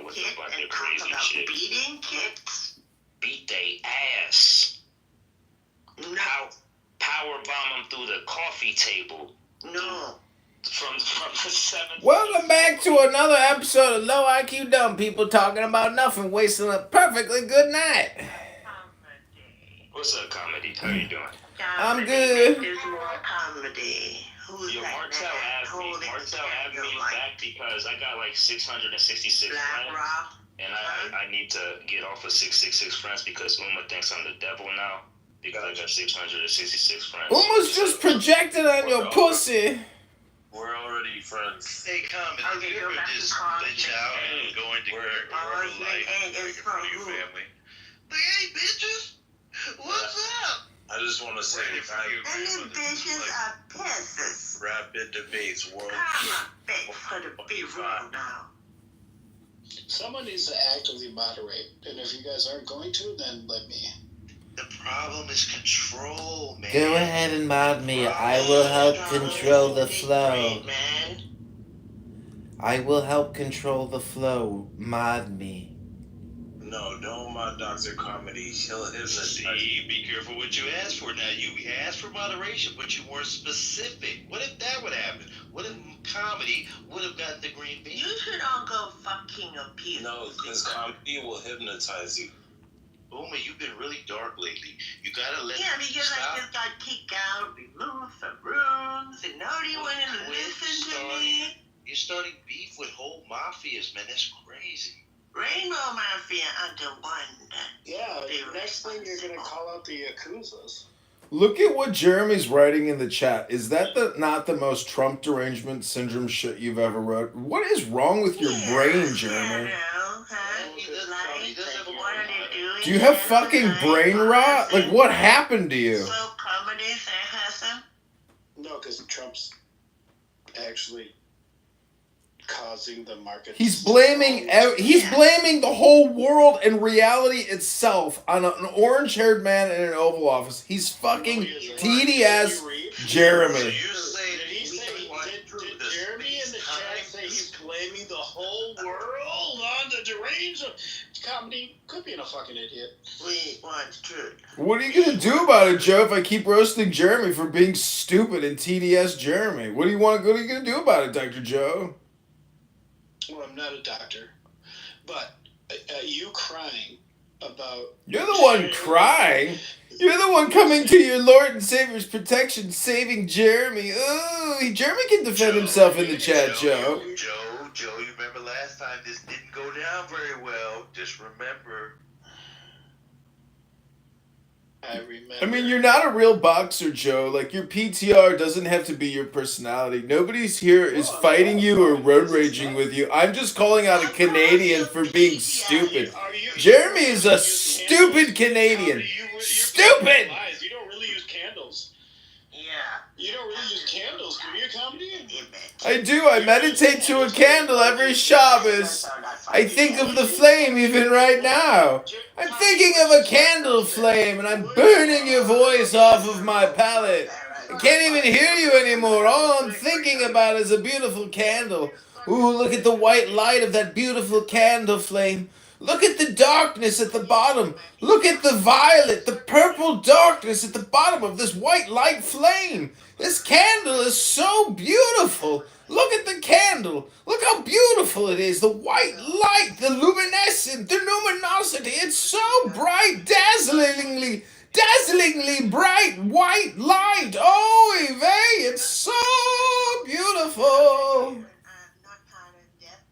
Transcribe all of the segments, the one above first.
with kid a bunch and of talk crazy about shit. beating kids? Beat they ass. No. Power bomb them through the coffee table. No. From the 7th. Welcome back to another episode of Low IQ Dumb People talking about nothing, wasting a perfectly good night. Comedy. What's up, comedy? How you doing? I'm good. There's more comedy. Who's Yo, that Martell man? asked me back because I got like 666 Black friends. Rock. And I need to get off of 666 friends because Uma thinks I'm the devil now. Because I got 666 friends. Uma's just projected on your pussy. We're already friends. Hey, come and you could just bitch out and go into wherever life and make it for your family. Like, hey, bitches, what's up? I just want to say, And them bitches are pisses. rapid debates world. Come on, bitch, for the be real now. Someone needs to actively moderate, and if you guys aren't going to, then let me. The problem is control, man. Go ahead and mod me. I will help control the flow. Great, man. I will help control the flow. Mod me. No, don't mod Dr. Comedy. He'll hypnotize you. See, be careful what you ask for. Now, you asked for moderation, but you weren't specific. What if that would happen? What if comedy would have gotten the green bean? You should all go fucking appeal. No, because comedy will hypnotize you. Uma, you've been really dark lately. You gotta let Because stop. I just got kicked out, removed from rooms, and nobody wanted to listen to me. You're starting beef with whole mafias, man. That's crazy. Rainbow Mafia under one. Yeah, next thing you're gonna call out the Yakuzas. Look at what Jeremy's writing in the chat. Is that not the most Trump derangement syndrome shit you've ever wrote? What is wrong with your brain, Jeremy? Do you have fucking brain rot? Like, what happened to you? So comedy sarcasm? No, because Trump's actually causing the market. He's blaming the whole world and reality itself on an orange-haired man in an Oval Office. He's fucking TDS Jeremy. So you're saying Did he say? Did Jeremy in the chat say he's blaming the whole world on the derangement? Comedy could be a fucking idiot. We want truth. What are you gonna do about it, Joe, if I keep roasting Jeremy for being stupid and TDS Jeremy? What are you gonna do about it, Dr. Joe? Well, I'm not a doctor, but you crying about... You're the one crying. You're the one coming to your Lord and Savior's protection, saving Jeremy. Ooh, Jeremy can defend himself in the chat, Joe. Joe, you remember last time this didn't go down very well. Just remember. I remember. I mean, you're not a real boxer, Joe. Like, your PTR doesn't have to be your personality. Nobody's here is fighting you or road raging with you. I'm just calling out a Canadian for being stupid. Jeremy is a stupid Canadian. Stupid! You don't really use candles. Yeah. You don't really use candles, do you, comedy? I do. I meditate to a candle every Shabbos. I think of the flame even right now. I'm thinking of a candle flame, and I'm burning your voice off of my palate. I can't even hear you anymore. All I'm thinking about is a beautiful candle. Ooh, look at the white light of that beautiful candle flame. Look at the darkness at the bottom. Look at the violet, the purple darkness at the bottom of this white light flame. This candle is so beautiful. Look at the candle. Look how beautiful it is. The white light, the luminescent, the luminosity. It's so bright, dazzlingly bright white light. Oh, vey, it's so beautiful.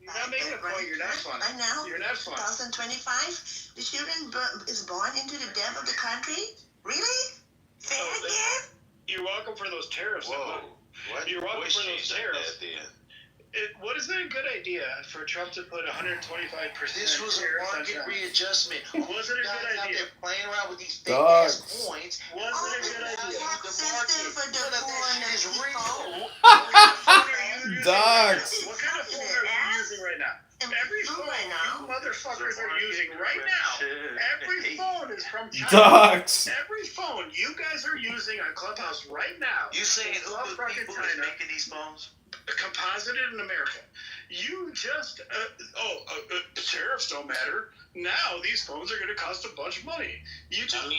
You're not making a point. You're not funny. And now, You're not funny. 2025, the children is born into the death of the country? Really? Say it again? You're welcome for those tariffs. Whoa. What? You're welcome Voice for those change like tariffs. that, then. What is it a good idea for Trump to put 125% This was a market readjustment. Was it a Guys good out idea? there playing around with these fake Dogs. ass coins. Was it a good idea? Tax system for the poor and the people. Dogs. What kind of phone are you using right now? Every phone you motherfuckers are using right now. Every phone is from China. Dogs. Every phone you guys are using on Clubhouse right now. You saying is who from the fucking people that's China. making these phones? composited in America. You just tariffs don't matter. Now these phones are going to cost a bunch of money. China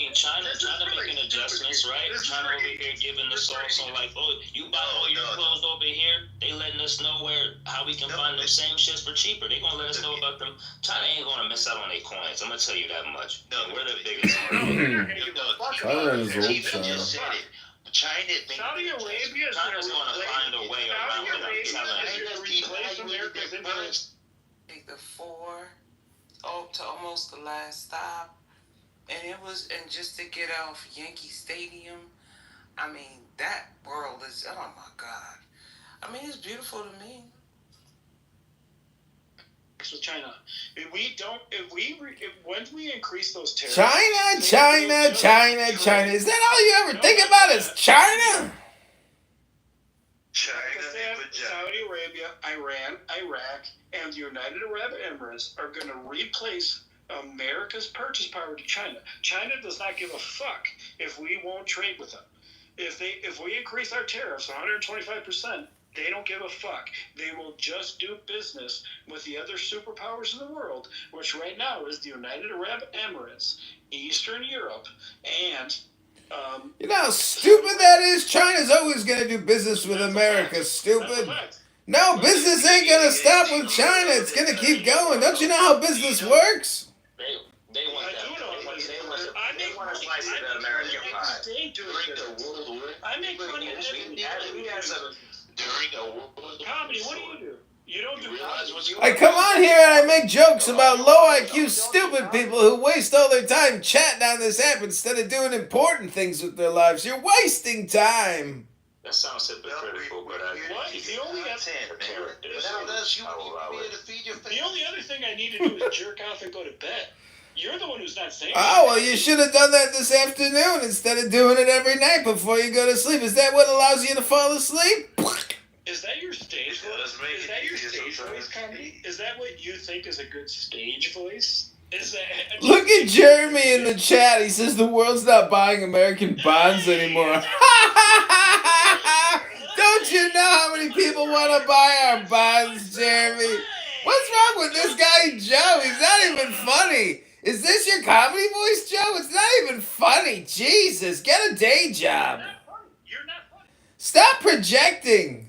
making adjustments, right? China over here giving us also like, you buy all your clothes over here. They letting us know how we can find those same shits for cheaper. They gonna let us know about them. China ain't gonna miss out on their coins. I'm gonna tell you that much. No, we're the biggest. China is old China. Saudi Arabia is China's gonna find a way around it. I'm telling you. Take the 4 to almost the last stop, and just to get off Yankee Stadium. I mean, that world is, oh my God. I mean, it's beautiful to me. With China, when we increase those tariffs, China. Is that all you ever think about is China? Saudi Arabia, Iran, Iraq, and the United Arab Emirates are going to replace America's purchase power to China. China does not give a fuck if we won't trade with them. If we increase our tariffs 125%, they don't give a fuck. They will just do business with the other superpowers in the world, which right now is the United Arab Emirates, Eastern Europe, and you know how stupid that is? China's always going to do business with America, stupid. No, business ain't going to stop with China. It's going to keep going. Don't you know how business works? They want that. They want a slice of the American pie. I make money comedy, what do? You don't do comedy. I come on here and I make jokes about low IQ stupid people who waste all their time chatting on this app instead of doing important things with their lives. You're wasting time. That sounds hypocritical, but the only other thing I need to do is jerk off and go to bed. You're the one who's not saying Oh, well, you should have done that this afternoon instead of doing it every night before you go to sleep. Is that what allows you to fall asleep? Is that your stage voice? Is that your stage voice, comedy? Is that what you think is a good stage voice? Look at Jeremy in the chat. He says the world's not buying American bonds anymore. Don't you know how many people want to buy our bonds, Jeremy? What's wrong with this guy, Joe? He's not even funny. Is this your comedy voice, Joe? It's not even funny. Jesus, get a day job. You're not funny. Stop projecting.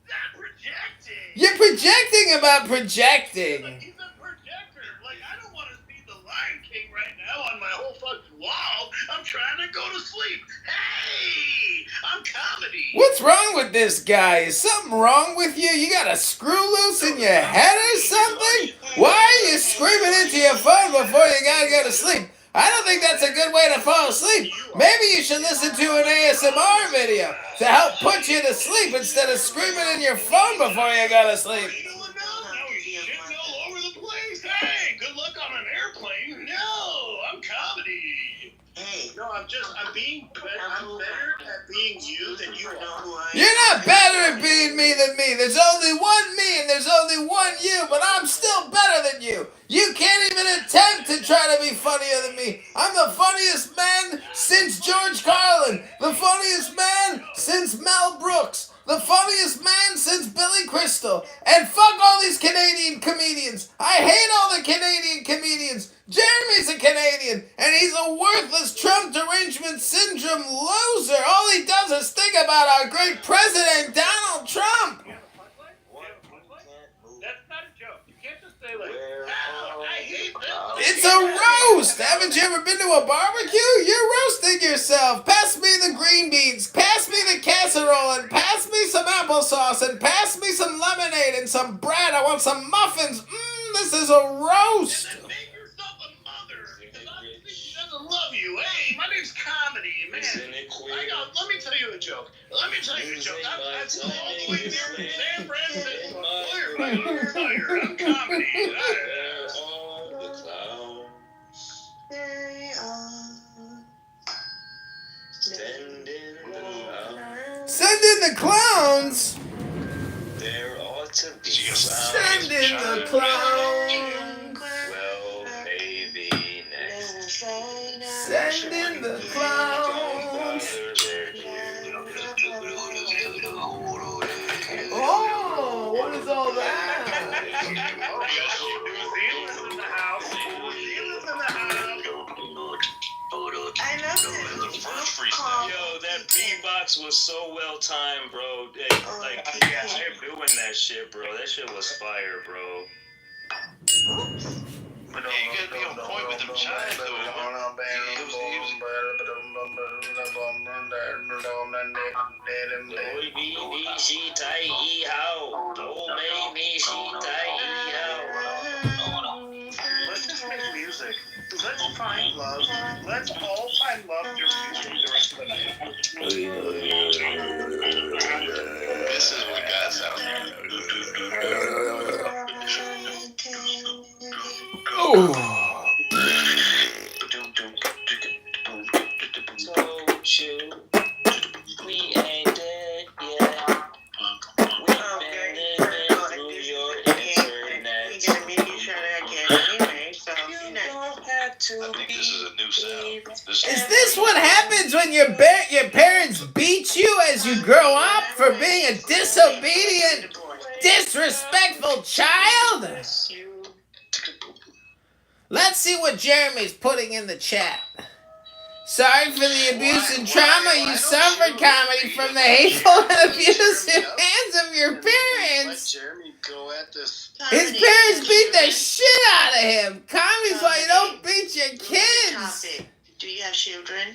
Stop projecting. You're projecting about projecting. He's a projector. Like, I don't want to see the Lion King right now on my whole fucking wall. I'm trying to go to sleep. Hey, I'm comedy. What's wrong with this guy? Is something wrong with you? You got a screw loose in your head or something? Why are you screaming into your phone before you gotta go to sleep? I don't think that's a good way to fall asleep. Maybe you should listen to an ASMR video to help put you to sleep instead of screaming in your phone before you go to sleep. Shitting all over the place. Hey, good luck on an airplane. No, I'm comedy. Hey, no, I'm better at being you than you are. You're not better at being me than me. There's only one me and there's only one you, but I'm still better than you. You can't even attempt to try to be funnier than me. I'm the funniest man since George Carlin, the funniest man since Mel Brooks, the funniest man since Billy Crystal, and fuck all these Canadian comedians. I hate all the Canadian comedians. Jeremy's a Canadian, and he's a worthless Trump derangement syndrome loser. All he does is think about our great president, Donald Trump. That's not a joke. You can't just say like, I hate this. It's a roast. Haven't you ever been to a barbecue? You're roasting yourself. Pass me the green beans. Pass me the casserole, and pass me some applesauce, and pass me some lemonade and some bread. I want some muffins. This is a roast. Love you. Hey, my name's Comedy, man. Let me tell you a joke. I'm all the way here in San Francisco. Fire. I'm Comedy. Send in the clowns. There ought to be Send in the clowns. Well, maybe next. Send in the clowns. Oh. box was so well timed, bro. Like him doing that shit, bro. That shit was fire, bro. Yeah, you gotta be on point with them chimes, though. Let's just make music. Let's find love. Let's all find love through music the rest of the night. This is what God sounds We ain't dead yet. We've been living through your internet. We're gonna meet each other again anyway, so You don't have to I think this is a new sound. Is this what happens when your parents beat you as you grow up for being a disobedient, disrespectful child? Let's see what Jeremy's putting in the chat. Sorry for the abuse and trauma you suffered, comedy, from the hateful and abusive hands of your parents. Jeremy go at this. His parents beat the shit out of him. Comedy's why you don't beat your kids. Do you have children?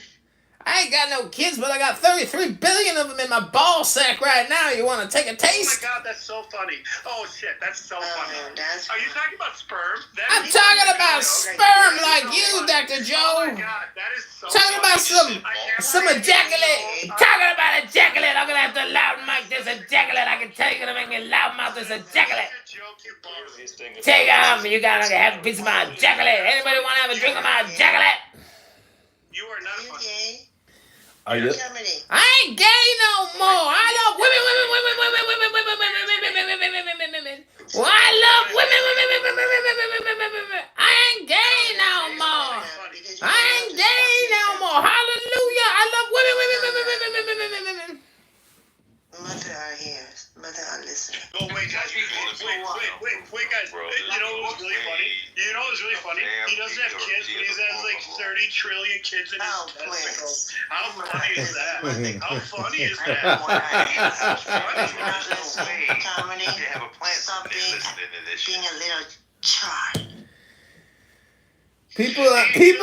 I ain't got no kids, but I got 33 billion of them in my ball sack right now. You want to take a Oh taste? my god, that's so funny. Oh shit, that's so funny. That's Are you talking about sperm? I'm talking about sperm like you, Dr. Oh Joe. my god, that is so Talking funny. about some ejaculate. Talking about ejaculate. I'm gonna have to loud mic this ejaculate. I can tell you're gonna make me loud mouth this ejaculate. Take you gotta have a piece of my ejaculate. Anybody wanna have a drink of my ejaculate? You are not funny. Are you? Germany. I ain't gay no more. I love women. Well, I love women. I ain't gay no more. I ain't gay no more. Hallelujah. I love women. Mother are here. Mother are listening. Oh wait, guys, wait, guys. You know what's really funny? You know what's really funny? He doesn't have kids, but he has like 30 trillion kids in his testicles. How funny is that? How funny is that? Comedy. They have a plant Stop listening to this shit. being a little child. People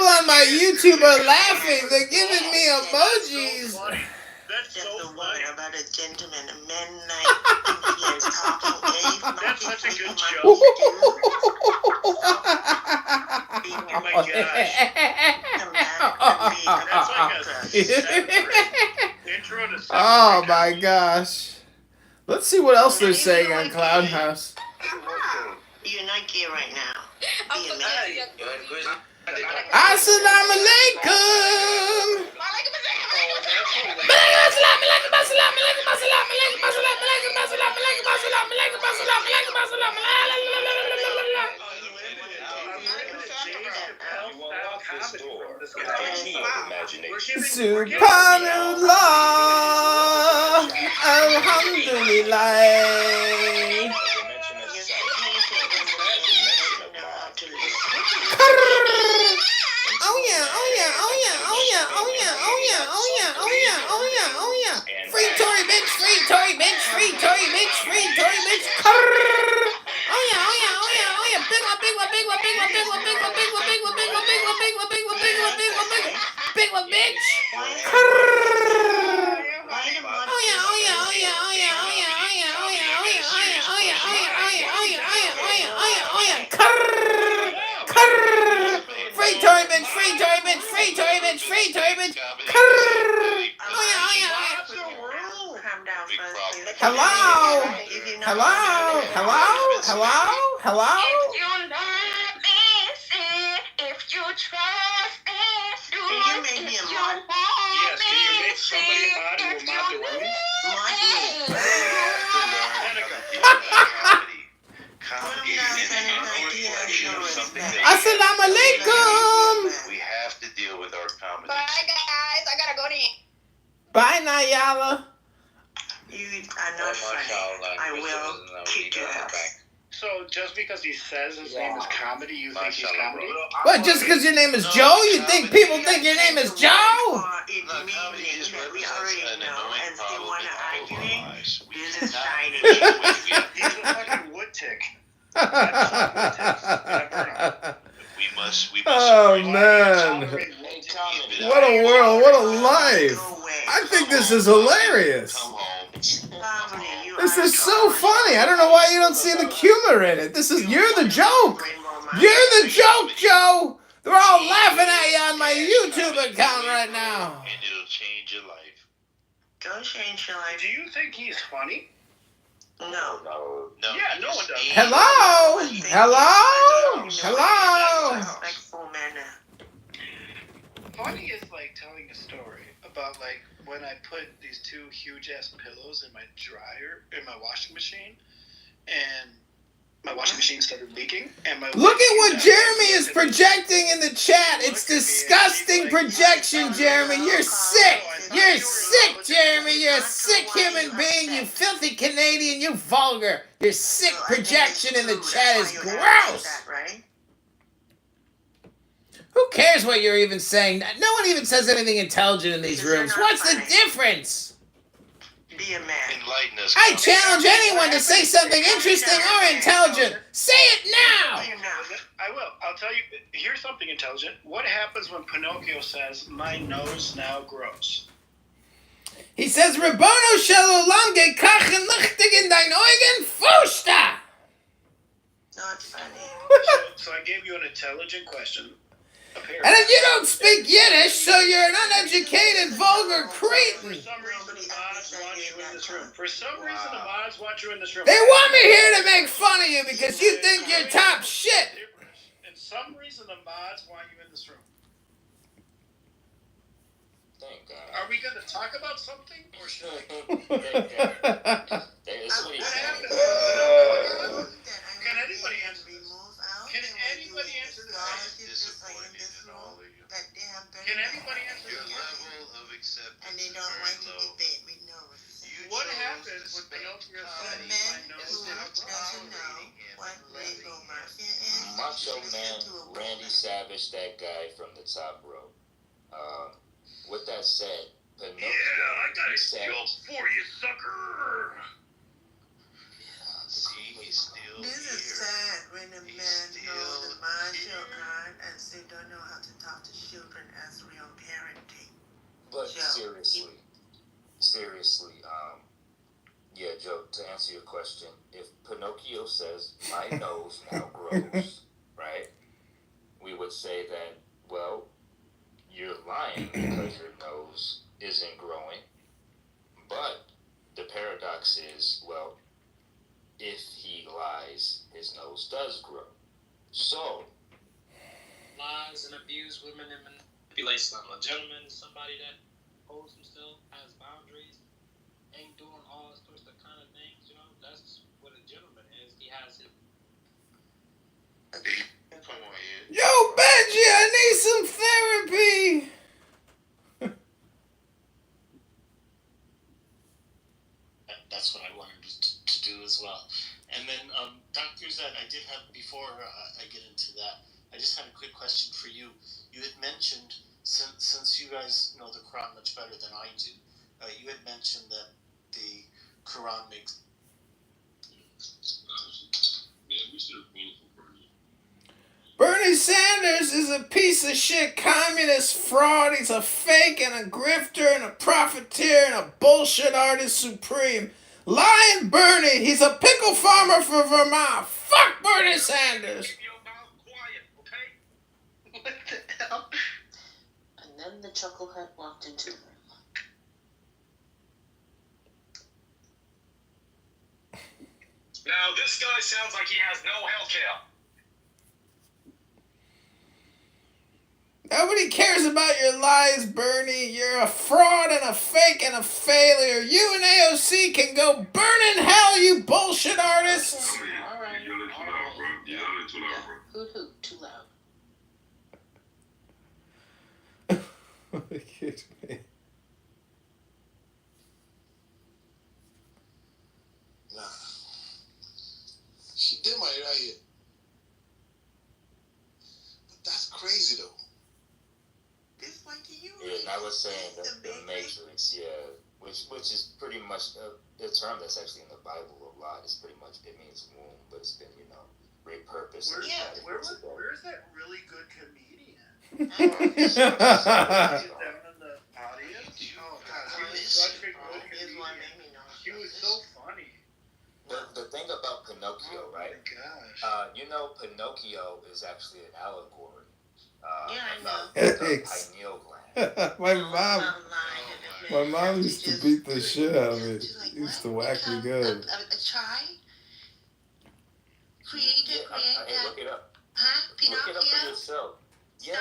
on my YouTube are laughing. They're giving me emojis. That's Just so the funny. word about a gentleman, a man like influence talking gay. That's such a good joke. Oh Oh my gosh. That's like a intro to Oh my gosh. Let's see what else they're saying on Clown House. You're not gay right now. Be a man. Assalamu alaikum. Subhanallah, alhamdulillah. Oh yeah. Free Tory bitch. Oh yeah. Big one, bitch. Free Tory bitch. Hello. If you trust it, can you make me a mod? Yes, can you make somebody mod who will mod the room? Assalamu alaikum. We have to deal with our comedy. Bye, guys. I gotta go to. Bye, Nayala. You are not funny. I will kick your ass. So just because he says his name is comedy, you think he's comedy? What, just because your name is Joe? You think people think your name is Joe? It No, comedy meaning is that we represents already an know annoying and still problem want in to all of argue our it. lives. We This is cannot shiny. wait He's a fucking wood tick. We must Oh, agree. man. Comedy. What a world, what a life. Go away. I think this is hilarious. Come home. Comedy, you This are is so funny. I don't know why you don't see the humor in it. You're the joke. You're the joke, Joe. They're all laughing at you on my YouTube account right now. And it'll change your life. Don't change your life. Do you think he's funny? No. No. Yeah, no one does. Hello? Hello? Hello? Respectful manner. Funny is like telling a story about like when I put these two huge ass pillows in my dryer in my washing machine, and my washing machine started leaking, and my Look at what Jeremy is projecting in the chat. It's disgusting projection, Jeremy. You're sick. You're sick, Jeremy. You're a sick human being. You filthy Canadian. You vulgar. Your sick projection in the chat is gross. Who cares what you're even saying? No one even says anything intelligent in these rooms. What's the difference? Be a man. Enlighten us. I challenge anyone to say something interesting or intelligent. Say it now! I will. I'll tell you. Here's something intelligent. What happens when Pinocchio says, "My nose now grows"? He says, Rabono Shalom gekachen lichtig in dein Augen fusta. Not funny. So I gave you an intelligent question. And if you don't speak Yiddish, so you're an uneducated, vulgar cretin. For some reason, the mods want you in this room. For some reason, the mods want you in this room. They want me here to make fun of you because you think you're top shit. And some reason, the mods want you in this room. Thank God. Are we going to talk about something, or should we? Thank God. That's what he What said. happened? Can anybody answer this? Can anybody answer this? Disappointed in all of you. Can anybody answer Your this? level of acceptance And they is don't very want to low. debate with no respect. You What chose happens to when spend Pinocchio A time says, man "My nose who now doesn't grows"? know what rainbow mafia is. Macho should Man, listen to a Randy woman. Savage, that guy from the top row. With that said, Pinocchio. Yeah, I got a Savage- joke for you, sucker. See, he's still This is here. sad when a He's man knows the still martial here. art and still don't know how to talk to children as real parenting. But Joe, seriously, yeah, Joe, to answer your question, if Pinocchio says, my nose now grows, right? We would say that, well, you're lying because your nose isn't growing. But the paradox is, well, if he lies, his nose does grow. So, lies and abuse women and manipulates them. A gentleman is somebody that holds himself, has boundaries, ain't doing all sorts of kind of things, you know. That's what a gentleman is. He has his Come on, Ed. Yo, Benji, I need some therapy. That's what I wanted to do as well. And then, Dr. Zed, I did have, before I get into that, I just had a quick question for you. You had mentioned, since you guys know the Quran much better than I do, you had mentioned that the Quran makes... Bernie Sanders is a piece of shit communist fraud. He's a fake and a grifter and a profiteer and a bullshit artist supreme. Lying Bernie, he's a pickle farmer for Vermont. Fuck Bernie Sanders. Keep your mouth quiet, okay? What the hell? And then the chucklehead walked into the room. Now, this guy sounds like he has no health care. Nobody cares about your lies, Bernie. You're a fraud and a fake and a failure. You and AOC can go burn in hell, you bullshit artists. Okay, all right. Hoot hoot, too loud. Excuse me. She did my was saying the Matrix, yeah, which is pretty much the term that's actually in the Bible a lot. It's pretty much, it means womb, but it's been repurposed. Where's that really good comedian? He's down in the audience. Oh God, he was such a good comedian. He was so funny. The thing about Pinocchio, right? Oh my gosh. Pinocchio is actually an allegory. I know. The pineal gland. My mom used to beat the shit out of me. Used to whack me good. A child? Creator, Hey, look it up. Huh? Look it up for Pinocchio? yourself. Yeah.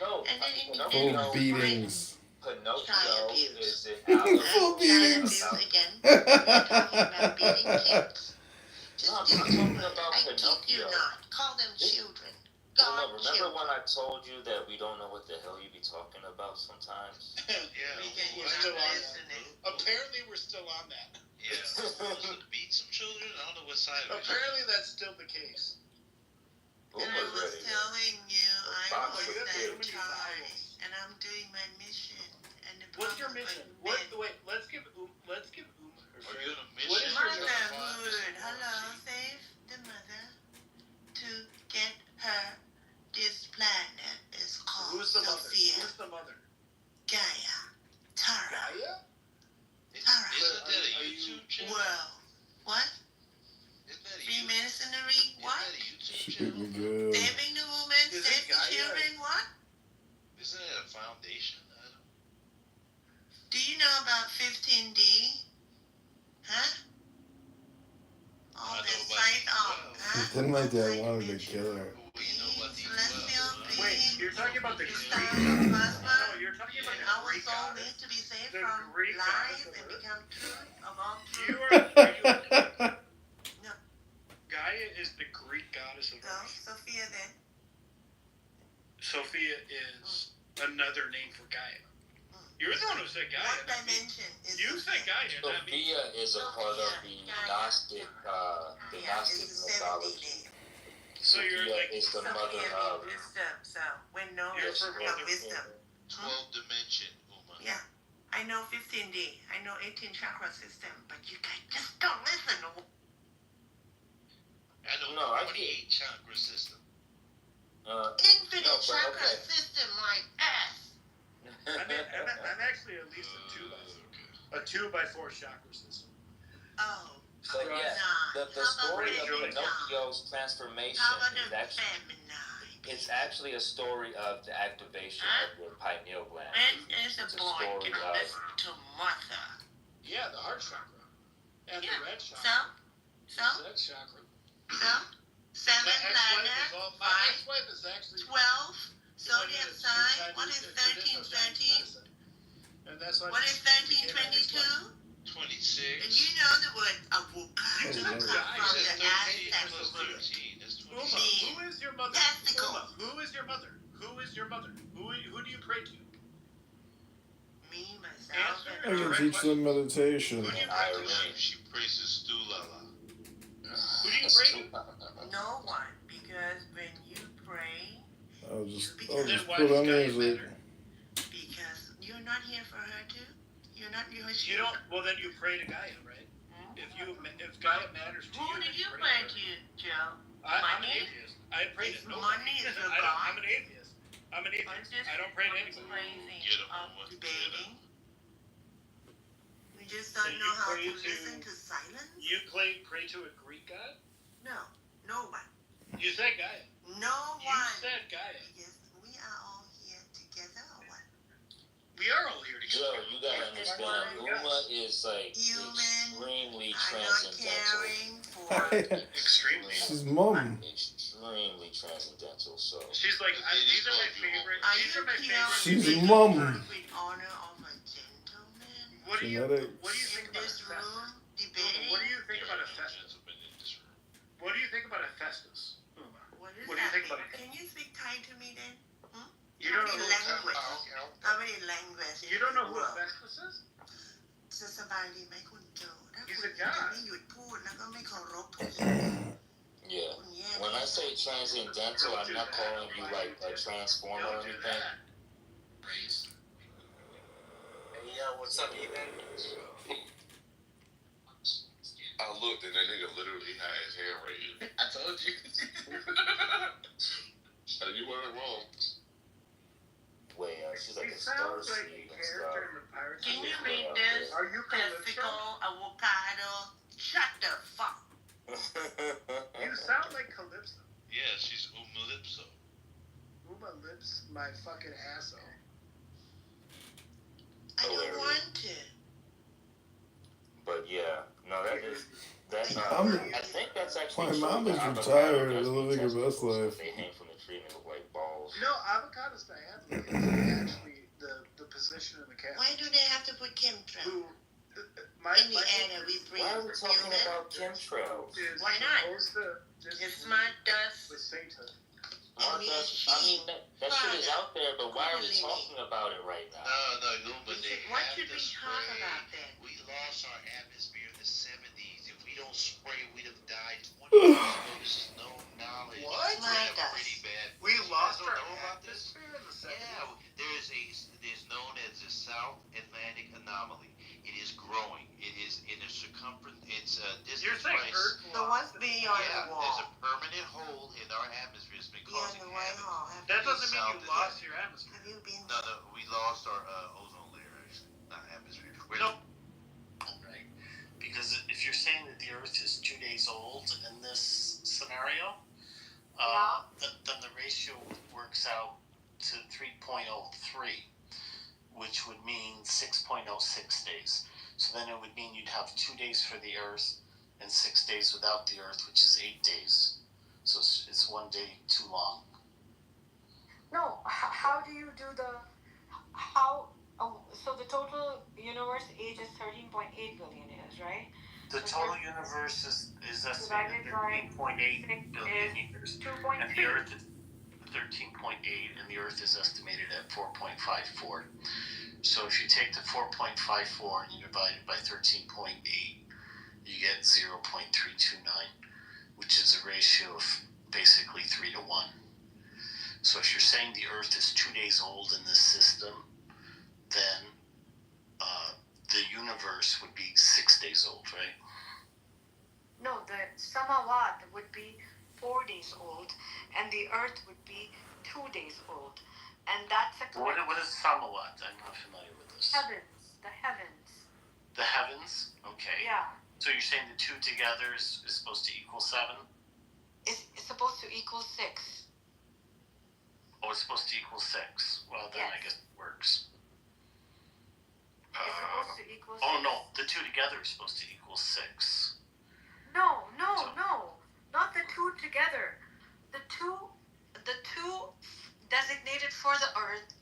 No, And then Pinocchio. Full beatings. Pinocchio is an allegory. Full beatings. Again. We're talking about beating kids. Just No, I'm do not it. talking about I kid you Pinocchio. not. Call them children. Well, God, no, remember children. when I told you that we don't know what the hell you be talking about sometimes? Yeah. Apparently, we're still on that. Yeah. Was it beat some children? I don't know what side of it. Apparently, that's still the case. And I was telling you, I was you have that too many child, vowels. and I'm doing my mission. And the What's your problem mission? with Wait, let's give Uma her Are share. you on a mission? What is your motherhood. Hello, save the mother to get her. This planet is called Who's the mother? Sophia, Who's the mother? Gaia, Tara, Gaia? Tara. Isn't that a Are you- YouTube channel? World. What? Isn't that a Freemasonry? What? YouTube She beat channel? me good. Saving the woman, Is it save the Gaia? children. What? Isn't it a foundation? I don't. Do you know about 15D? Huh? All I that know about sight these off, wells. huh? Then my dad wanted to kill her. We know about these Celestial wells. Wait, beings, you're talking about the the Greek stars, goddess? plasma, No, you're talking about and the our Greek soul goddess. needs to be saved The from Greek lies goddess of and Earth? become truth of all You truth. are Gaia is the Greek goddess of Go, Earth. Sophia then. Sophia is another name for Gaia. You're the one who said Gaia. What not me. dimension is You said Gaia, not me. Sophia is a part of the Gnostic, Yeah, it's the 70 mythology. name. So you're Sophia like is the mother Sophia of. means wisdom, so when no You're is for from mother. wisdom. 12 dimension, Uma. Yeah, I know 15D, I know 18 chakra system, but you guys just don't listen. I know No, I 28 chakra system. Infinite No, but chakra okay. system like ass. I'm actually at least a 2x4 chakra system. Oh, So yeah, the story of Pinocchio's transformation how about is the actually feminine? it's actually a story of the activation of your pineal gland. When is a It's a boy story gonna of listen to mother? Yeah, the heart chakra. And Yeah, the red So, chakra. That chakra. seven My letter, my 5, ex-wife is actually 12, zodiac Chinese sign. What is traditional 1313? medicine. And that's why What is she became my ex-wife. 1322? 26. And you know the word avocado Oh, comes yeah. from the 13 Aztec plus word. 13. That's Uma, 26. who is your mother? Testicle. Uma, who is your mother? Who is your mother? Who do you pray to? Me, myself, I can teach them meditation. Who do you I pray to? believe she praises Stulala. Who do you pray to? no one, because when you pray, I'll just Then why put does on Gaia music. matter? because you're not here for her too. You're not here. You don't. Well, then you pray to Gaia, right? If Gaia matters to Who you, do then you pray pray to her. to, Joe? I'm an Money? atheist. I pray Is to nobody. money is your I'm God? an atheist. I'm an atheist. I don't pray to anybody. Crazy Get 'em, of Uma. debating. We just So don't you know how to pray to- listen to silence. You pray to a Greek god? No one. You said Gaia. No You one. said Gaia. Because we are all here together or what? We are all here Yo, together. you gotta understand, Uma is like extremely I'm not transcendental. caring for. Extremely. She's mom. Extremely transcendental. So She's like, these are my favorite. Are These you are my caring favorite. She's with mom. honor of a gentleman? What do you Genetics. think In about this Hephaestus? room debating? What do you think about Hephaestus? What do you think about Hephaestus? Uma? What is What do you that think mean? about it? Can you speak Thai to me then? You don't know who language. Hephaestus How many languages? You don't know who Hephaestus is? จะสบายดีไหมคุณโจถ้า He's คุณ a guy. ไม่หยุดพูดแล้วก็ไม่เคารพผู้หญิง yeah. คุณแย่ When I say transcendental, I'm not calling you like a transformer or anything. Yeah, what's up, Ethan? I looked and that nigga literally had his hand raised. I told you. You weren't wrong. Wait, she's like a star sounds like seed a and character stuff. in the Pirates. Can you Yeah, read okay. this? Are you Calypso? Testicle, avocado. Shut the fuck. You sound like Calypso. Yeah, she's Umalipso. Uma lips my fucking asshole. I don't want to. But yeah, no, that is that. I think that's actually. My true. mom is Avocado retired, does living need her best testicles. life. They hang from the tree and they look like balls. No, avocados diagonally is actually the position in the cat. Why do they have to put chemtrails? Who? In the air that we breathe. Why are we talking human? about chemtrails? Why not? Just It's smart dust. with sainthood. Martha, I mean, that shit is out there, but why are we talking about it right now? No, illuminate. What should we talk about then? We lost our atmosphere in the 70s. If we don't spray, we'd have died 20 years ago. This is no knowledge. What? We're pretty bad. We lost You our guys don't know about this? atmosphere in the 70s. Yeah, there's known as the South Atlantic anomaly. It is growing. It is in a circumference. It's a distance. You're saying Earth The ones beyond Yeah, the wall. there's a permanent hole in our atmosphere. It's been Beyond causing the white havoc. hall. That doesn't mean you South lost your atmosphere. Have you been? No, we lost our ozone layer, actually, not atmosphere. No. Right? Because if you're saying that the Earth is 2 days old in this scenario, then the ratio works out to 3.03, which would mean 6.06 days. So then it would mean you'd have 2 days for the Earth and 6 days without the Earth, which is 8 days. So it's 1 day too long. No, how do you do how, so the total universe age is 13.8 billion years, right? The total universe is estimated at 8.8 billion years. 2.3. And the Earth is 13.8, and the Earth is estimated at 4.54. So if you take the 4.54 and you divide it by 13.8, you get 0.329, which is a ratio of basically 3 to 1. So if you're saying the Earth is 2 days old in this system, then the universe would be 6 days old, right? No, the Samawat would be 4 days old, and the Earth would be 2 days old. And that's a What is Samawat? I'm not familiar with this. heavens, the heavens. The heavens? Okay. Yeah. So you're saying the two together is supposed to equal 7? It's supposed to equal 6. Oh, it's supposed to equal 6. Well, then Yes. I guess it works. It's supposed to equal 6. Oh, no. The two together is supposed to equal 6. No, not the two together. The two designated for the Earth,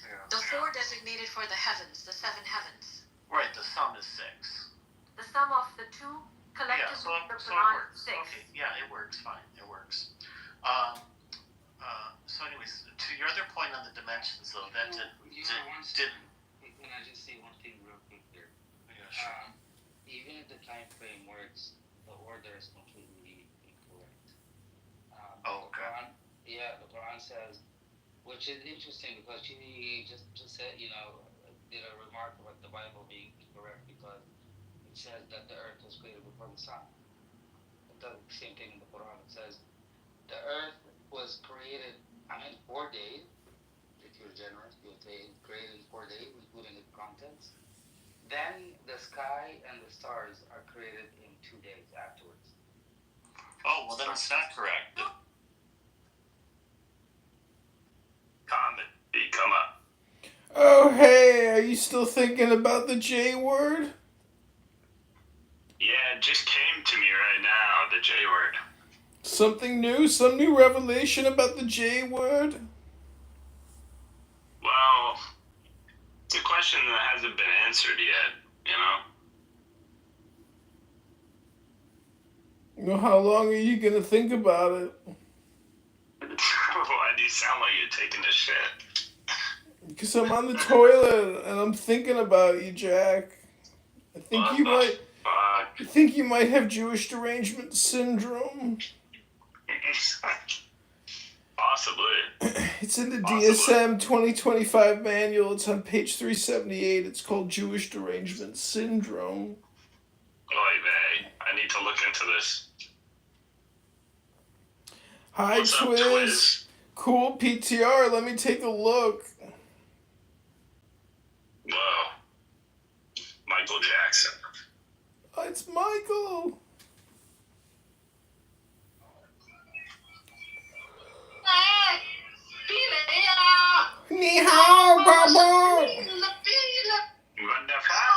Yeah. the 4 designated for the heavens, the 7 heavens. Right, the sum is 6. The sum of the two Yeah, collectively so it represents works. 6. Okay, yeah, it works. Fine, it works. So anyways, to your other point on the dimensions, though, that didn't. Can I just say one thing real quick there? Yeah, sure. Even if the time frame works, the order is completely incorrect. Okay. The Quran says, which is interesting because she just said, did a remark about the Bible being incorrect because it says that the earth was created before the sun. It does the same thing in the Quran. It says the earth was created, 4 days. If you're generous, you'll say created in 4 days, including its contents. Then the sky and the stars are created in 2 days afterwards. Oh, well, then it's not correct. Come up. Oh, hey, are you still thinking about the J word? Yeah, it just came to me right now, the J word. Something new? Some new revelation about the J word? Well, it's a question that hasn't been answered yet, Well, how long are you gonna think about it? Why do you sound like you're taking a shit? Because I'm on the toilet and I'm thinking about you, Jack. I think you might have Jewish derangement syndrome. Possibly. It's It's in the DSM 2025 manual. It's on page 378. It's called Jewish Derangement Syndrome. Oy vey. I need to look into this. Hi, What's up, Twiz. Cool PTR. Let me take a look. Whoa. Michael Jackson. Oh, it's Michael. Ni hao, Baba. What the fuck?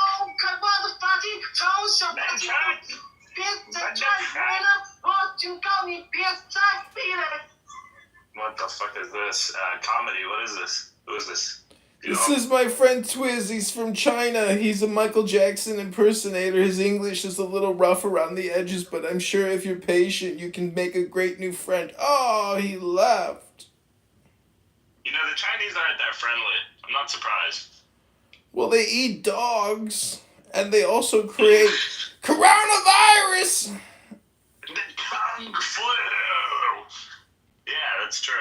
What the fuck is this? Comedy. What is this? Who is this? This is my friend Twiz. He's from China. He's a Michael Jackson impersonator. His English is a little rough around the edges, but I'm sure if you're patient, you can make a great new friend. Oh, he left. You know, the Chinese aren't that friendly. I'm not surprised. Well, they eat dogs, and they also create coronavirus. The Kung Flu. Yeah, that's true.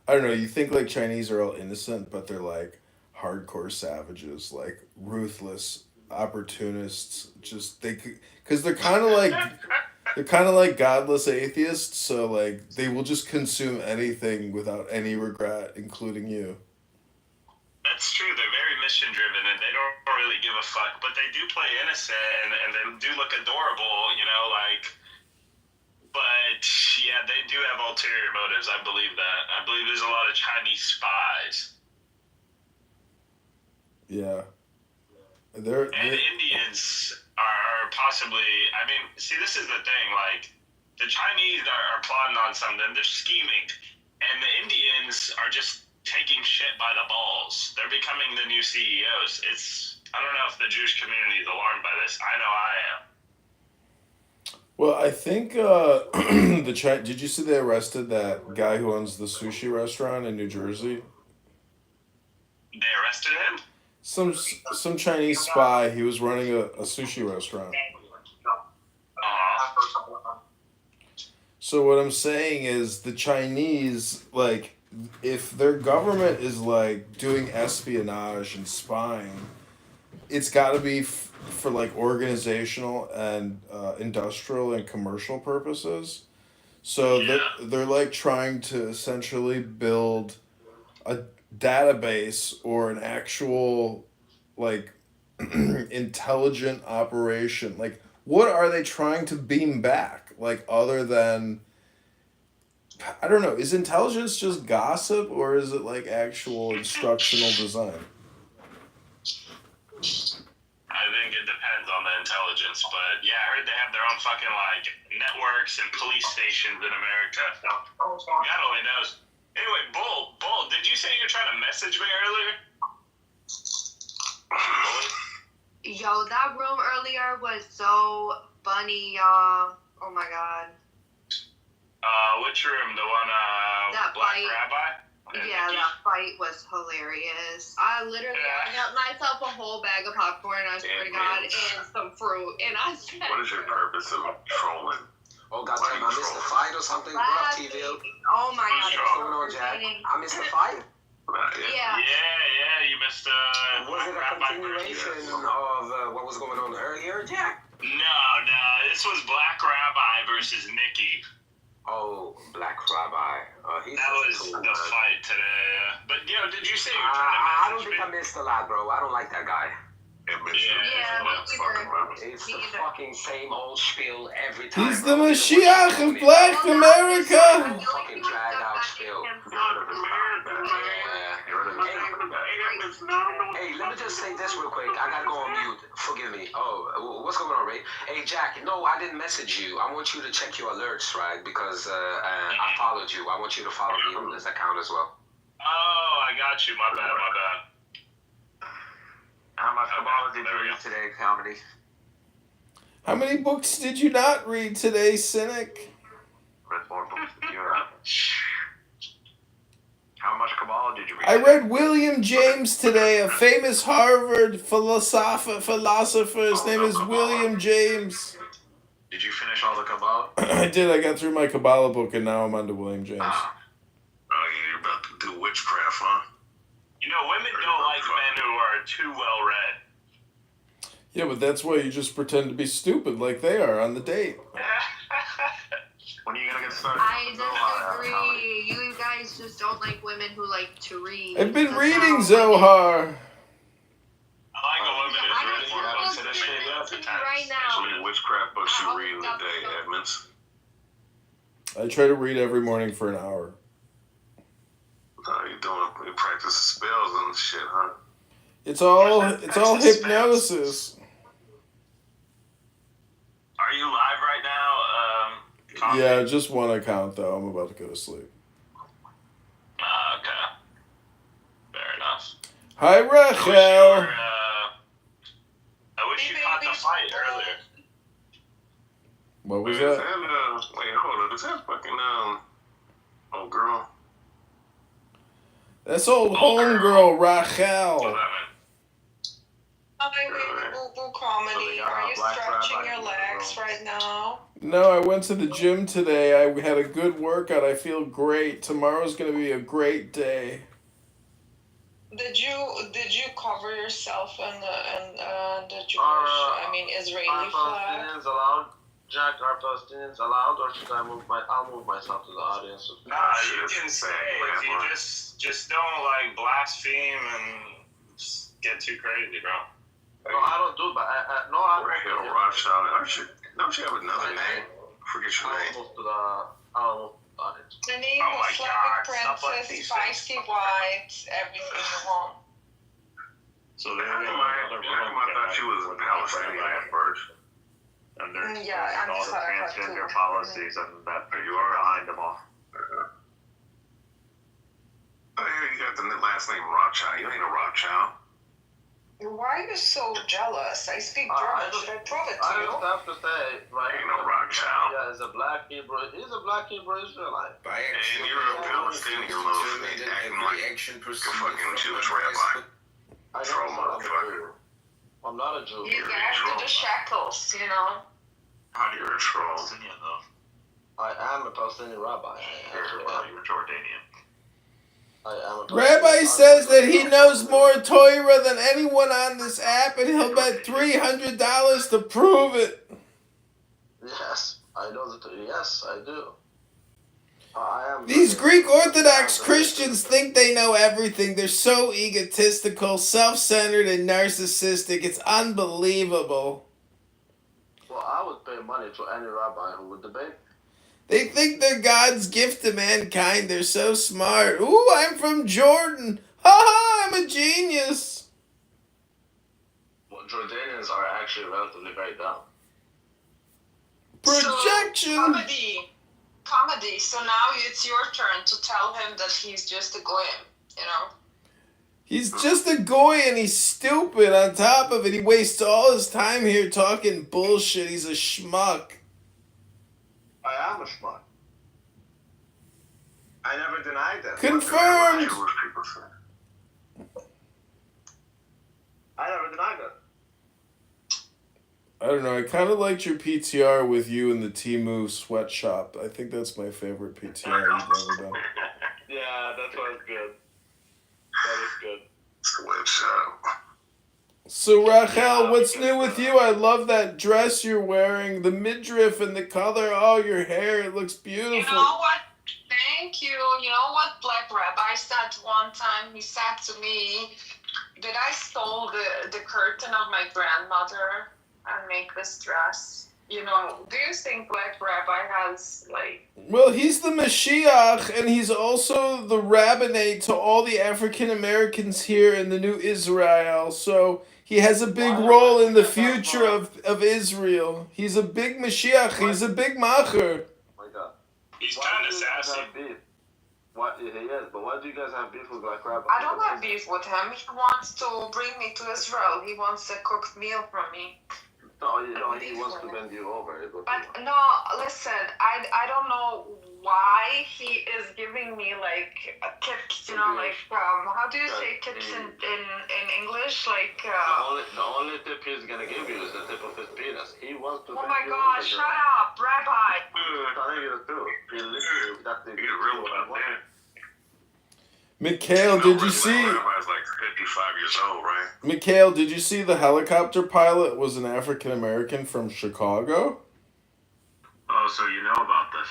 I don't know, you think like Chinese are all innocent, but they're like hardcore savages, like ruthless opportunists. Just because they're kind of like godless atheists, so like they will just consume anything without any regret, including you. That's true. They're very mission driven and they don't really give a fuck, but they do play innocent and they do look adorable, you know, like. But yeah, they do have ulterior motives. I believe that. I believe there's a lot of Chinese spies. Yeah. And Indians are possibly. I mean, see, this is the thing. Like, the Chinese are plotting on something. They're scheming, and the Indians are just taking shit by the balls. They're becoming the new CEOs. I don't know if the Jewish community is alarmed by this. I know I am. Well, I think did you see they arrested that guy who owns the sushi restaurant in New Jersey? They arrested him? Some Chinese spy. He was running a sushi restaurant. So what I'm saying is the Chinese, like, if their government is like doing espionage and spying, it's got to be for like organizational and industrial and commercial purposes. So they're like trying to essentially build a database or an actual like intelligent operation. Like, what are they trying to beam back? Like, other than, I don't know, is intelligence just gossip or is it like actual instructional design? I think it depends on the intelligence, but yeah, I heard they have their own fucking like networks and police stations in America. God only knows. Anyway, Bull, did you say you're trying to message me earlier? Yo, that room earlier was so funny, y'all. Oh my god. Which room? The one, that Black fight. Rabbi? Yeah, that fight was hilarious. I got myself a whole bag of popcorn, I swear to God, and some fruit, and I said... What is your purpose of trolling? Oh, goddamn, I missed the fight or something? What up, TV? Oh my God. What's going on, Jack? I missed the fight? Yeah. Yeah, you missed Was it a continuation of what was going on earlier, Jack? No, this was Black Rabbi versus Nikki. Oh, Black Rabbi. That was the fight today. But, did you say you were trying to I don't message think I missed a lot, bro. I don't like that guy. It's the fucking same old spiel every time. He's the Mashiach of Black America. Fucking drag out spiel. Hey, let me just say this real quick. I gotta go on mute. Forgive me. Oh, what's going on, Ray? Hey, Jack. No, I didn't message you. I want you to check your alerts, right? Because I followed you. I want you to follow me on this account as well. Oh, I got you. My bad. How much Kabbalah did you read today, comedy? How many books did you not read today, Cynic? Read more books than you have. How much Kabbalah did you read? I read William James today, a famous Harvard philosopher. His name is William James. Did you finish all the Kabbalah? I did. I got through my Kabbalah book, and now I'm on to William James. witchcraft, huh? You know, women don't like men who are too well read. Yeah, but that's why you just pretend to be stupid like they are on the date. When are you gonna get started? I disagree. You guys just don't like women who like to read. I've been That's reading how Zohar. I like a woman Yeah, who's I really don't more know into this shit what's up. right now. How many witchcraft books you I'll read in look a up day, some. Edmonds? I try to read every morning for an hour. You practice spells and shit, huh? It's all hypnosis. Are you live right now? Yeah, just one account though. I'm about to go to sleep. Okay. Fair enough. Hi, Rachel. I wish you caught the fight earlier. What was Wait, that? Wait, hold on. Is that fucking, old girl? That's old homegirl, Rachel. Hi, baby boo boo comedy. Are you stretching your legs right now? No, I went to the gym today. I had a good workout. I feel great. Tomorrow's gonna be a great day. Did you cover yourself in the Jewish, Israeli are flag? Palestinians allowed? Jack, are Palestinians allowed, or should I'll move myself to the audience? Nah, you can say if you just don't like blaspheme and get too crazy, bro. No, I don't do, but I don't. Rothschild. Don't you have another name? Forget your name. I'll move to the audience. The name Oh my is God, Slavic stuff like Princess, these Feisty White, everything you want. So I thought she was a Palestinian at first. And there's Yeah, I'm all the sorry, transgender policies and that you are behind them all. Oh, yeah, you got the last name Rothschild. You ain't a Rothschild. Why are you so jealous? I speak German. Should I prove it to I you? just have to say, right? Ain't no Rothschild. Yeah, he's a black Hebrew Israelite. And you're a Palestinian motherfucker acting like a fucking Jewish rabbi. I Troll know motherfucker. I'm not a Jew. You guys do the shackles, you know. You're a troll. Palestinian, though. I am a Palestinian rabbi. You're Jordanian. Rabbi says that he knows more Torah than anyone on this app, and he'll bet $300 to prove it. Yes, I know that. Yes, I do. I am. These Greek Orthodox Christians think they know everything. They're so egotistical, self-centered, and narcissistic. It's unbelievable. Well, I would pay money to any rabbi who would debate. They think they're God's gift to mankind. They're so smart. Ooh, I'm from Jordan. Ha ha, I'm a genius. Well, Jordanians are actually relatively very dumb. Projection. So, comedy. So now it's your turn to tell him that he's just a goyim, you know? He's just a goy and he's stupid on top of it. He wastes all his time here talking bullshit. He's a schmuck. I am a schmuck. I never denied that. Confirmed. I never denied that. I don't know. I kind of liked your PTR with you in the Temu sweatshop. I think that's my favorite PTR you've ever done. Yeah, that was good. That is good. Sweatshop. So, Rachel, what's new with you? I love that dress you're wearing, the midriff and the color. Oh, your hair, it looks beautiful. You know what? Thank you. You know what Black Rabbi said one time? He said to me that I stole the curtain of my grandmother and make this dress. You know, do you think Black Rabbi has, like... Well, he's the Mashiach, and he's also the rabbinate to all the African Americans here in the new Israel. So he has a big role in the future of Israel. He's a big Mashiach. He's a big macher. My God. He's kind of sassy. What he is, but why do you guys have beef with Black Rabbi? I don't have beef with him. He wants to bring me to Israel. He wants a cooked meal from me. No, he wants to bend you over. But no, listen, I don't know why he is giving me like tips, you know, like how do you say tips in English? Like the only tip he's gonna give you is the tip of his penis. He wants to. Oh my God! Shut up, Rabbi. I think it too. He literally that's the real about that. Mikhail, did you Rabbi's see? like 55 years old, right? Mikhail, did you see the helicopter pilot was an African American from Chicago? Oh, so you know about this?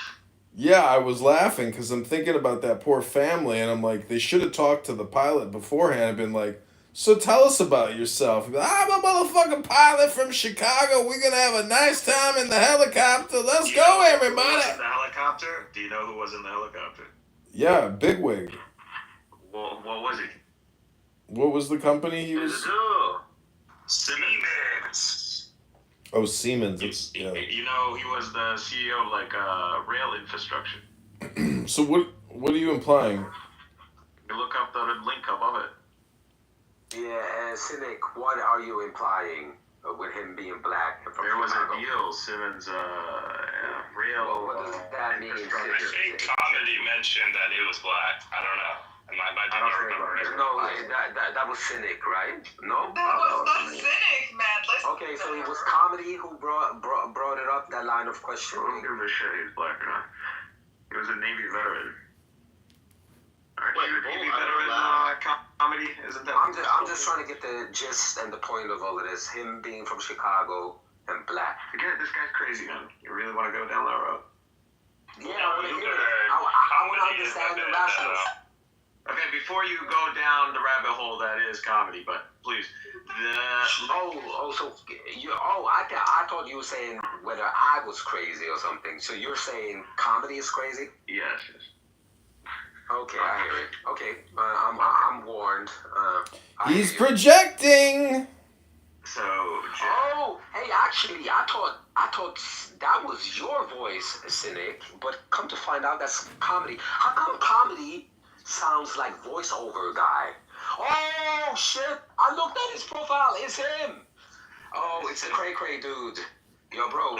Yeah, I was laughing because I'm thinking about that poor family, and I'm like, they should have talked to the pilot beforehand and been like, so tell us about yourself. He'd be like, I'm a motherfucking pilot from Chicago. We're gonna have a nice time in the helicopter. Let's go, everybody. Who was in the helicopter? Do you know who was in the helicopter? Yeah, bigwig. What was he? What was the company he was? Siemens. Oh, Siemens. You know, he was the CEO of like rail infrastructure. So what are you implying? You look up the link above it. Yeah, Cynic, what are you implying with him being black? There was a deal, Siemens rail. What does that mean? I think Comedy mentioned that he was black. I don't know. I don't remember. No, that was Cynic, right? No? That was not Cynic, man. Okay, so it was Comedy who brought it up, that line of questioning. I don't give a shit he's black or not. He was a Navy veteran. Aren't you a Navy veteran, Comedy? Isn't that? I'm just trying to get the gist and the point of all of this. Him being from Chicago and black. Forget it, this guy's crazy, man. You really want to go down that road? Yeah, I want to hear it. I want to understand the rationale. Okay, before you go down the rabbit hole that is Comedy, but please. I thought you were saying whether I was crazy or something. So you're saying Comedy is crazy? Yes. Okay, I hear it. Okay, I'm warned. He's projecting. So. Oh, hey, actually, I thought that was your voice, Cynic. But come to find out, that's Comedy. How come Comedy sounds like voiceover guy? Oh shit! I looked at his profile. It's him. Oh, it's a cray dude. Yo, bro.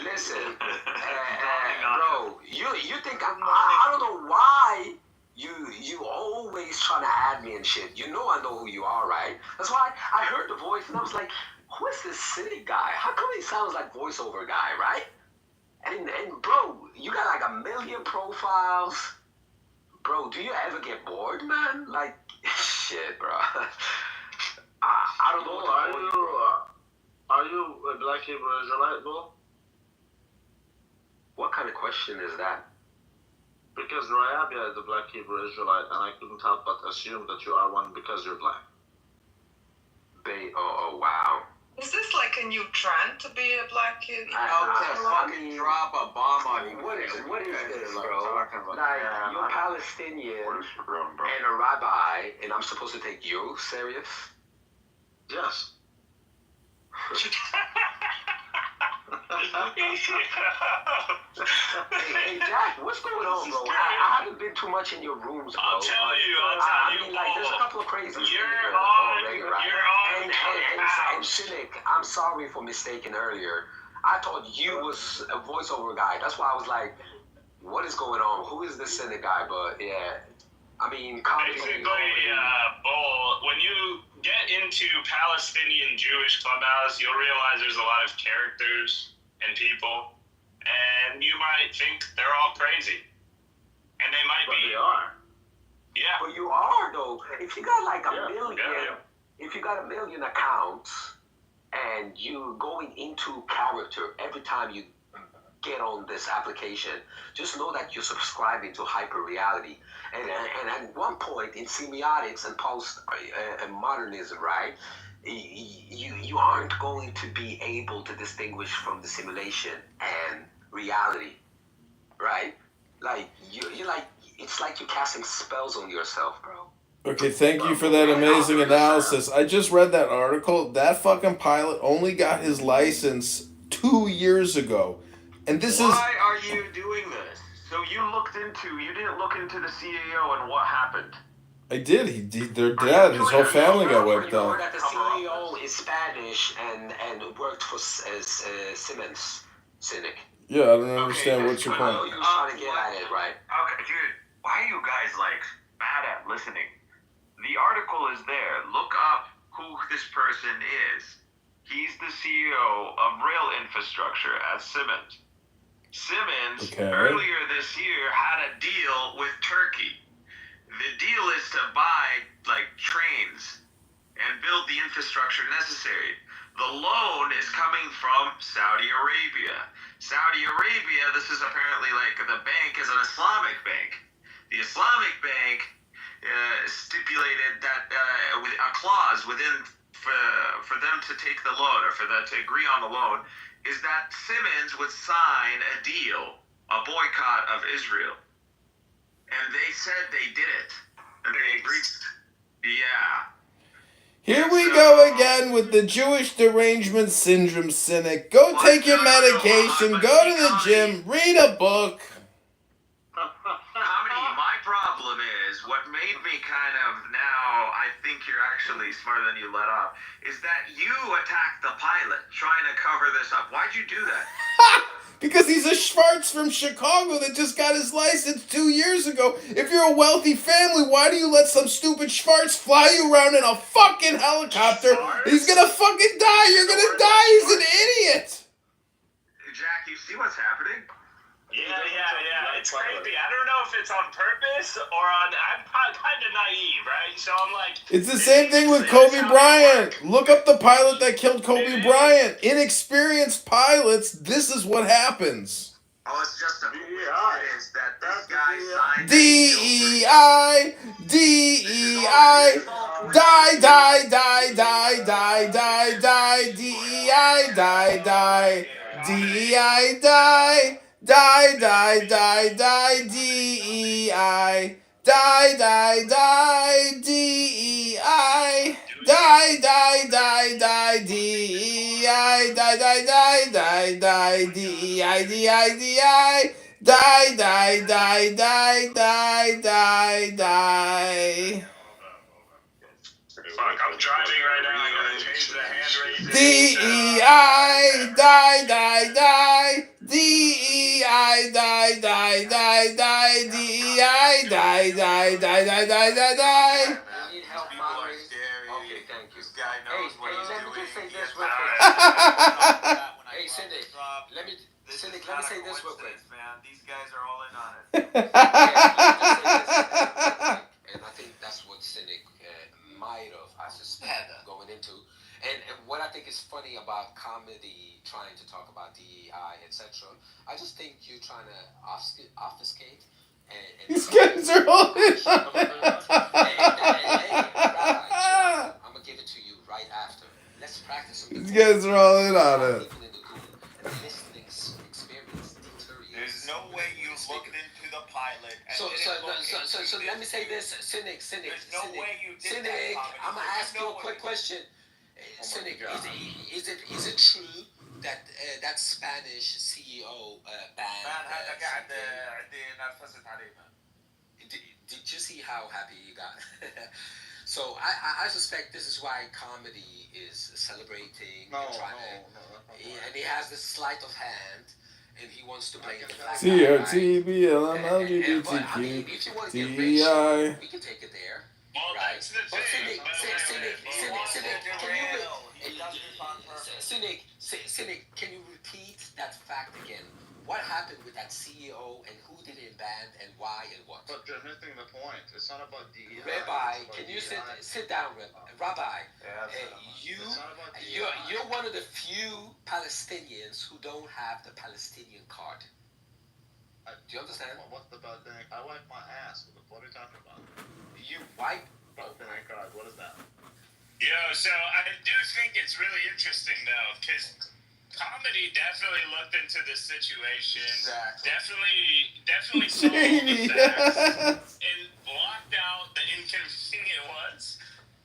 Listen, bro. You think I don't know why you always trying to add me and shit. You know I know who you are, right? That's why I heard the voice and I was like, who is this City guy? How come he sounds like voiceover guy, right? And bro, you got like 1 million profiles. Bro, do you ever get bored, man? Like, shit, bro. I don't know. Are you a black Hebrew Israelite, bro? What kind of question is that? Because Rayabia is a black Hebrew Israelite, and I couldn't help but assume that you are one because you're black. Oh, wow. Is this like a new trend to be a black kid? Fucking drop a bomb on you. What is this, bro? Like, you're Palestinian and a rabbi, and I'm supposed to take you serious? Yes. Hey, Jack, what's going on, bro? I haven't been too much in your rooms, bro. I'll tell you. I mean, like, there's a couple of crazies already, right? And Cynic, I'm sorry for mistaking earlier. I thought you was a voiceover guy. That's why I was like, what is going on? Who is this Cynic guy? But, yeah. I mean, basically, when you get into Palestinian Jewish clubhouse, you'll realize there's a lot of characters and people, and you might think they're all crazy, and they might be. They are. Yeah. But you are though. If you got like a million, if you got 1 million accounts, and you going into character every time you get on this application, just know that you're subscribing to hyper reality. And at one point in semiotics and post modernism, right, you aren't going to be able to distinguish from the simulation and reality, right? Like you're like, it's like you're casting spells on yourself, bro. Okay, thank you for that amazing analysis. I just read that article. That fucking pilot only got his license 2 years ago. And this Why are you doing this? So you didn't look into the CAO and what happened? I did. They're dead. His whole family got wiped out. You know that the CEO is Spanish and worked for Siemens, Cynic. Yeah, I don't understand what's your point. You're trying to get at it, right? Okay, dude, why are you guys, like, bad at listening? The article is there. Look up who this person is. He's the CEO of rail infrastructure at Siemens. Siemens, earlier this year, had a deal with Turkey. The deal is to buy like trains and build the infrastructure necessary. The loan is coming from Saudi Arabia. Saudi Arabia, this is apparently like the bank is an Islamic bank. The Islamic bank stipulated that with a clause within for them to take the loan or for them to agree on the loan is that Simmons would sign a deal, a boycott of Israel. And they said they did it. And they agreed. Yeah. Here we go again with the Jewish derangement syndrome cynic. Go take your medication, go to the gym, read a book. Comedy, my problem is, what made me kind of now, I think you're actually smarter than you let up, is that you attacked the pilot trying to cover this up. Why'd you do that? Because he's a Schwartz from Chicago that just got his license 2 years ago. If you're a wealthy family, why do you let some stupid Schwartz fly you around in a fucking helicopter? He's gonna fucking die. You're gonna die. He's an idiot. Jack, you see what's happening? Yeah. It's crazy. I don't know if it's on purpose or on. I'm kind of naive, right? So I'm like. It's the same thing with Kobe Bryant. Look up the pilot that killed Kobe Bryant. Inexperienced pilots, this is what happens. Oh, it's just a coincidence that this guy signed DEI, DEI, die, die, die, die, die, die, die, DEI, die, die, DEI, die. Die, die, die, die, DEI. Die, die, die, DEI. Die, die, die, die, DEI. Die, die, die, die, die, DEI, DEI, DEI. Die, die, die, die, die, die, die. Fuck, I'm driving right now. I gotta change the hand raising. DEI, die, die, die. DEI, die, die, die, die. DEI, die, die, die, die, die, die, die. I need help moderating. Okay, thank you. This guy knows what he's doing. Let me just say this real quick. Hey, Cynic, let me say this real quick. Man, these guys are all in on it. And I think that's what Cynic might have, I suspect, going into. And what I think is funny about comedy trying to talk about DEI, etc., I just think you're trying to obfuscate. These guys are all in on it. I'm going to give it to you right after. Let's practice some. These guys are all in on it. There's no way you looked into the pilot. So let me say this, Cynic. There's no way you did Cynic, that. I'm gonna ask you a quick question. Cynic, is it true that that Spanish CEO banned? Did you see how happy he got? So I suspect this is why comedy is celebrating and he has this sleight of hand. And he wants to blame the black guy. CRTBLM LGBTQ DEI. We can take it there. Well, right? that's the But thing. Cynic, can you repeat that fact again? What happened with that CEO and who did it ban and why and what? But you're missing the point. It's not about DEI. Rabbi, can you sit down, Rabbi? You're one of the few Palestinians who don't have the Palestinian card. Do you understand? What's the Palestinian? I wipe my ass. What are you talking about? You wipe? Palestinian card. What is that? So I do think it's really interesting though, because comedy definitely looked into this situation. Exactly. Definitely saw the facts and blocked out the inconvenient ones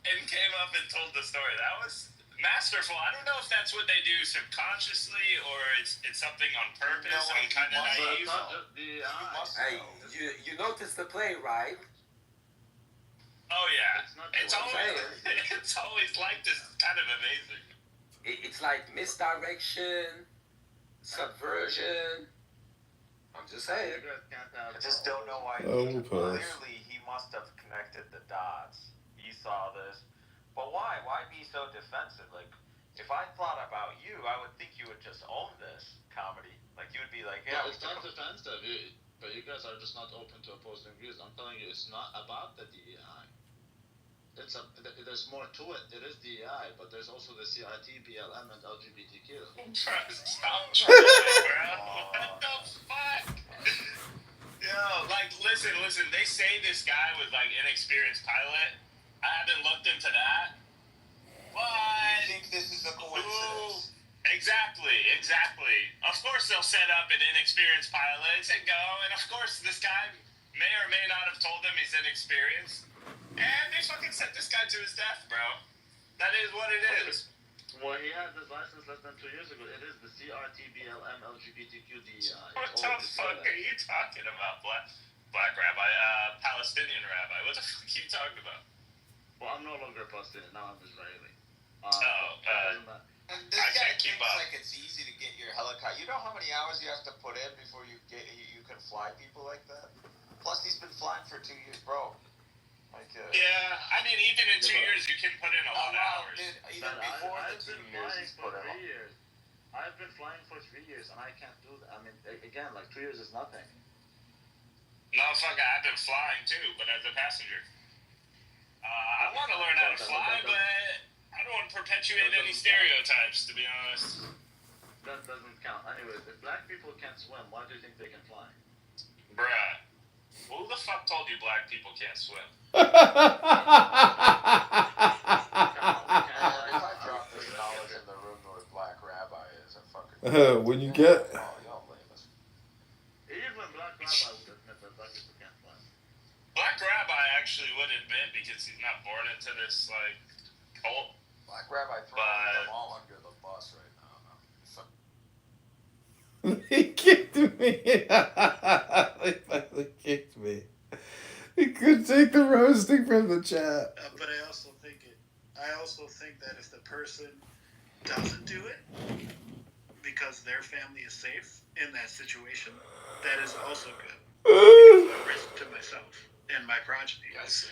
and came up and told the story. That was masterful. I don't know if that's what they do subconsciously or it's something on purpose. I'm kind of naive. Hey, you noticed the play, right? Oh yeah, it's always like this, kind of amazing. It's like misdirection, subversion. I'm just saying. I just don't know why. Clearly, he must have connected the dots. He saw this, but why? Why be so defensive? Like, if I thought about you, I would think you would just own this comedy. Like, you would be like, yeah. It's not defensive. But you guys are just not open to opposing views. I'm telling you, it's not about the DEI. There's more to it. It is DEI, but there's also the CRT, BLM, and LGBTQ. Stop trolling, bro. What the fuck? Yo, like, listen. They say this guy was like inexperienced pilot. I haven't looked into that. But I think this is a coincidence. Exactly. Of course they'll set up an inexperienced pilot and go, and of course this guy may or may not have told them he's inexperienced. And they fucking sent this guy to his death, bro. That is what it is. Well, he had his license less than 2 years ago. It is the CRT, BLM, LGBTQ, DEI. What the fuck are you talking about, black rabbi, Palestinian rabbi? What the fuck are you talking about? Well, I'm no longer Palestinian. Now I'm Israeli. And this guy thinks like it's easy to get your helicopter. You know how many hours you have to put in before you can fly people like that? Plus, he's been flying for 2 years, bro. Like, yeah, I mean, even in 2 years, you can put in a lot of hours. Dude, even before the 2 years, he's put in. I've been flying for 3 years, and I can't do that. I mean, again, like 2 years is nothing. No, fuck, I've been flying too, but as a passenger. I want to learn how to fly, but I don't want to perpetuate any stereotypes, to be honest. That doesn't count. Anyways, if black people can't swim, why do you think they can fly? Bruh, who the fuck told you black people can't swim? If I drop this knowledge in the room where Black Rabbi is, I fucking... When you get... y'all blame us. Even Black Rabbi would admit that black people can't fly. Black Rabbi actually would admit, because he's not born into this, like, cult. Black Rabbi throwing them all under the bus right now. He kicked me. He finally kicked me. He couldn't take the roasting from the chat. But I also think that if the person doesn't do it because their family is safe in that situation, that is also good. Because I risk to myself and my progeny. Yes.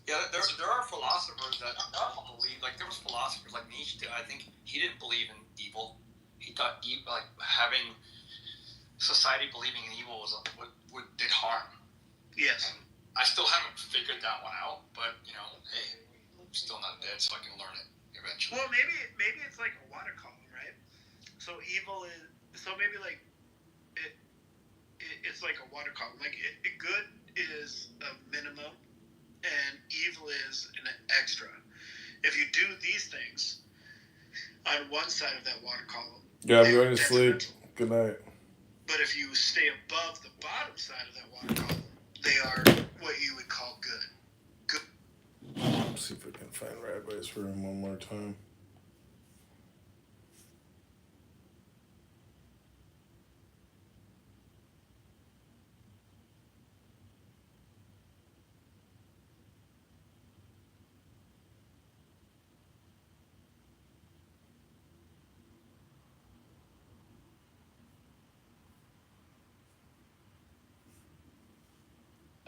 Yeah, there are philosophers that believe, like there was philosophers like Nietzsche. I think he didn't believe in evil. He thought like having society believing in evil was what did harm. Yes. And I still haven't figured that one out, but you know, hey, I'm still not dead, so I can learn it eventually. Well, maybe it's like a water column, right? So evil is maybe like it's like a water column. Like good is a minimum, and evil is an extra. If you do these things on one side of that water column, yeah, I'm going to sleep. Good night. But if you stay above the bottom side of that water column, they are what you would call good. Let's see if we can find Rabbi's room one more time.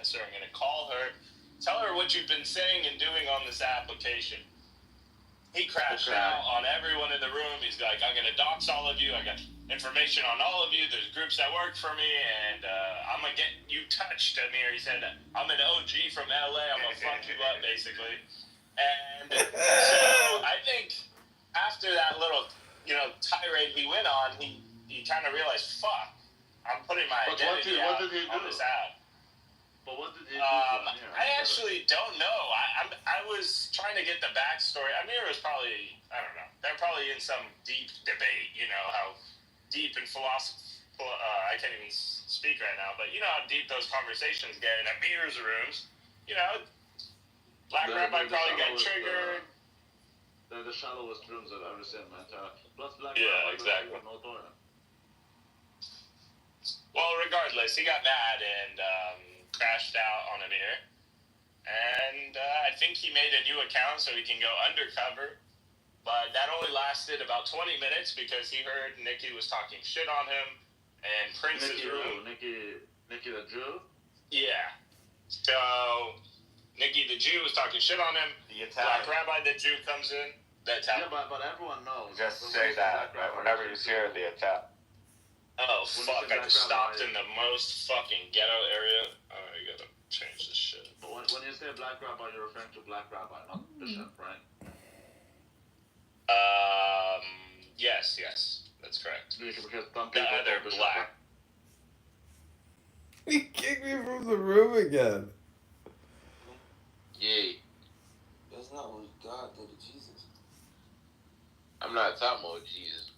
So I'm going to call her, tell her what you've been saying and doing on this application. He crashed out on everyone in the room. He's like, I'm going to dox all of you. I got information on all of you. There's groups that work for me, and I'm going to get you touched, Amir. He said, I'm an OG from LA. I'm going to fuck you up, basically. And so I think after that little, tirade he went on, he kind of realized, fuck, I'm putting my identity out on this app. But what did he do? I actually don't know. I was trying to get the backstory. Amir was probably, I don't know. They're probably in some deep debate. You know how deep in philosophy. I can't even speak right now, but you know how deep those conversations get in Amir's rooms. You know, Black Rabbi probably got triggered. They're the shallowest rooms I've ever seen in my entire life. Plus Black Rabbi exactly. No Torah. Well, regardless, he got mad and crashed out on Amir. And I think he made a new account so he can go undercover. But that only lasted about 20 minutes because he heard Nikki was talking shit on him and Prince's room. Nikki the Jew? Yeah. So Nikki the Jew was talking shit on him. The Italian. Black Rabbi the Jew comes in. The Italian. Yeah, but everyone knows. Just say that whenever you hear the attack. Oh, fuck, I just stopped in the most fucking ghetto area. I gotta change this shit. But when you say black rabbi, you're referring to black rabbi, not bishop, right? Yes, that's correct. Because The other black. He kicked me from the room again. Yeah. That's not what God did to Jesus. I'm not talking about Jesus.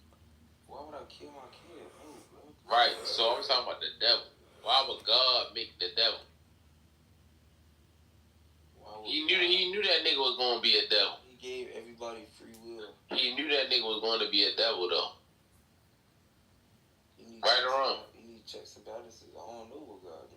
Why would I kill my kid? Oh, bro. Right, so I'm talking about the devil. Why would God make the devil? He knew that nigga was gonna be a devil. He gave everybody free will. He knew that nigga was going to be a devil though. Right or wrong? You need checks and balances. I don't know what God did.